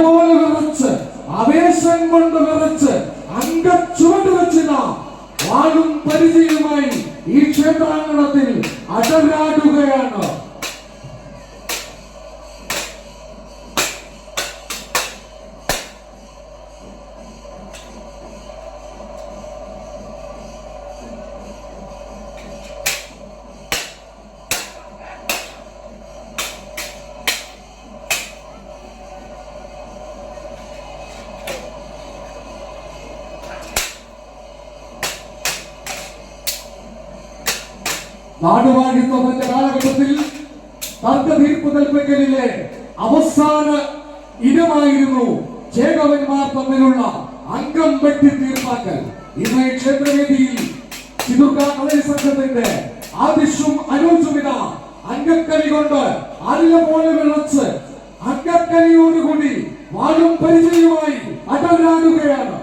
പോലെ വിറച്ച് ആവേശം കൊണ്ട് വിറച്ച് അംഗച്ചുവട് വെച്ചില്ല വാളും പരിചയമായി ഈ ക്ഷേത്രാങ്കണത്തിൽ അടരാടുകയാണ്. നാടുവാഴിത്വത്തിന്റെ കാലഘട്ടത്തിൽ തർക്കതീർപ്പ് കൽപ്പിക്കലിലെ അവസാന ഇനമായിരുന്നു ചേകവന്മാർ തമ്മിലുള്ള അംഗം വെട്ടി തീർപ്പാക്കൽ. ഇന്ന് ഈ ക്ഷേത്രവേദിയിൽ ചിതുർക്ക കളരി സംഘത്തിന്റെ ആദിഷും അനുജുമിത അംഗക്കലി കൊണ്ട് അല്ല പോലെ വിളച്ച് അംഗക്കലിയോടുകൂടി വാളും പരിചയമായി അടരാടുകയാണ്.